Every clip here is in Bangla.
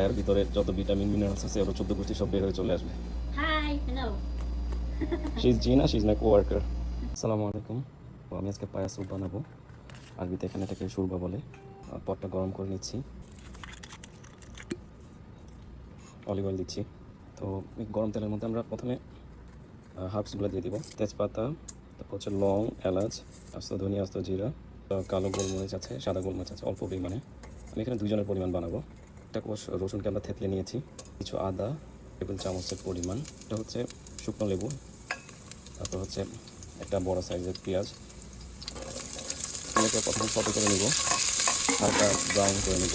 এর ভিতরে যত ভিটামিন মিনারেলস আছে ওর 14 গোষ্ঠী সব বের হয়ে চলে আসবে। Hi, hello. শি ইজ জিনা, শি ইজ মাই কোয়ার্কার। আসসালামু আলাইকুম। তো আমি আজকে পায়া স্যুপ বানাবো। আরবিতে এখানে এটাকে শুরবা বলে। পটটা গরম করে নিচ্ছি, অলিভ অয়েল দিচ্ছি। তো এই গরম তেলের মধ্যে আমরা প্রথমে হার্বসগুলো দিয়ে দিব। তেজপাতা, তারপর হচ্ছে লং, এলাচ, আস্ত ধনিয়া, আস্ত জিরা, কালো গোলমরিচ আছে, সাদা গোলমরিচ আছে অল্প পরিমাণে। আমি এখানে 2 জনের পরিমাণ বানাবো। একটা কোষ রসুনকে আমরা থেতলে নিয়েছি, কিছু আদা টেবিল চামচের পরিমাণ, এটা হচ্ছে শুকনো লেবু, তারপর হচ্ছে একটা বড় সাইজের পেঁয়াজ। এটাকে প্রথমে সতে করে নেব, হালকা ব্রাউন করে নেব।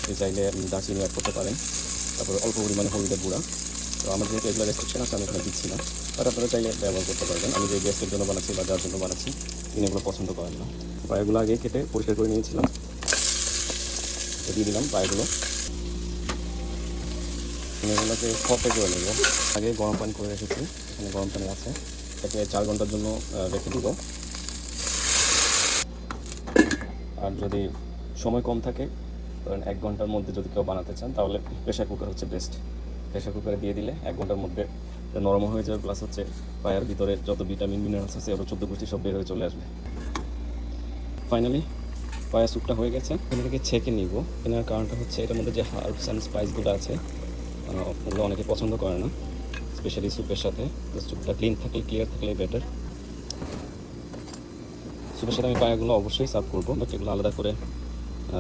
আপনি চাইলে দারচিনি অ্যাড করতে পারেন। তারপরে অল্প পরিমাণে হলুদের গুঁড়া। তো আমার যেহেতু এগুলো রেস্ট্রিকশন আছে আমি এখানে দিচ্ছি না, বাট আপনারা চাইলে ব্যবহার করতে পারবেন। আমি যে গ্যাসের জন্য বানাচ্ছি বা যার জন্য বানাচ্ছি তিনি এগুলো পছন্দ করেন না। পায়েগুলো আগে কেটে পরিষ্কার করে নিয়েছিলাম, দিয়ে দিলাম পায়েগুলো। এগুলোকে সতে করে নেব। আগে গরম পানি করে রেখেছি, এখানে গরম পানি আছে, এটাকে 4 ঘন্টার জন্য রেখে দিব। আর যদি সময় কম থাকে, ধরেন 1 ঘন্টার মধ্যে যদি কেউ বানাতে চান তাহলে প্রেশার কুকার হচ্ছে বেস্ট। প্রেশার কুকারে দিয়ে দিলে 1 ঘন্টার মধ্যে নরম হয়ে যাবে, প্লাস হচ্ছে পায়ের ভিতরে যত ভিটামিন মিনারেলস আছে ওর 14 গোষ্ঠী সব বের হয়ে চলে আসবে। ফাইনালি পায়ের স্যুপটা হয়ে গেছে। এটাকে ছেঁকে নিব। কেনার কারণটা হচ্ছে এটার মধ্যে যে হার্বস অ্যান্ড স্পাইসগুলো আছে ওগুলো অনেকে পছন্দ করে না, স্পেশালি স্যুপের সাথে। তো স্যুপটা ক্লিন থাকলে, ক্লিয়ার থাকলে বেটার। স্যুপের সাথে আমি পায়াগুলো অবশ্যই সার্ভ করবো, বাট এগুলো আলাদা করে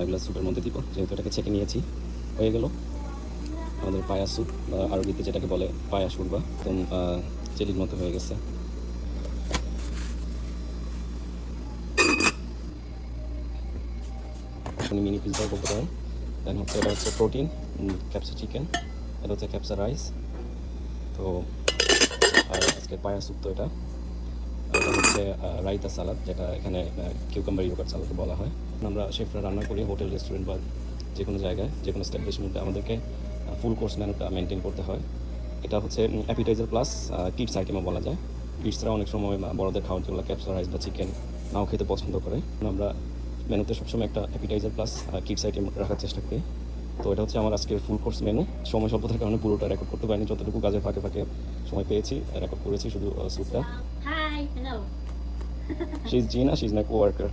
এগুলো স্যুপের মধ্যে দিব, যেহেতু এটাকে ছেঁকে নিয়েছি। হয়ে গেল আমাদের পায়া স্যুপ, আরবিতে যেটাকে বলে পায়া শুরবা, একদম জেলির মতো হয়ে গেছে। আপনি মিনি পিৎজাও বলতে পারেন। দেন হচ্ছে এটা হচ্ছে প্রোটিন, ক্যাপসা চিকেন, এটা হচ্ছে ক্যাপসা রাইস। তো আর আজকে পায়া স্যুপ তো এটা। এটা হচ্ছে রাইতা সালাদ, যেটা এখানে কিউকাম্বার ইয়োগার্ট সালাদ বলা হয়। আমরা শেফরা রান্না করি হোটেল, রেস্টুরেন্ট বা যে কোনো জায়গায়, যে কোনো এস্টাবলিশমেন্টে আমাদেরকে ফুল কোর্স মেনুটা মেনটেন করতে হয়। এটা হচ্ছে অ্যাপিটাইজার প্লাস কিডস আইটেমও বলা যায়। কিডসরা অনেক সময় বড়দের খাওয়ার জন্য ক্যাপসা রাইস বা চিকেন নাও খেতে পছন্দ করে। আমরা মেনুতে সবসময় একটা অ্যাপিটাইজার প্লাস কিডস আইটেম রাখার চেষ্টা করি। তো এটা হচ্ছে আমার আজকের ফুল কোর্স মেনু। সময় স্বল্পতার কারণে পুরোটা রেকর্ড করতে পারিনি, যতটুকু কাজের ফাঁকে ফাঁকে সময় পেয়েছি রেকর্ড করেছি শুধু স্যুপটা। Hi, hello. শি ইজ জিনা, শি ইজ মাই কোয়ার্কার।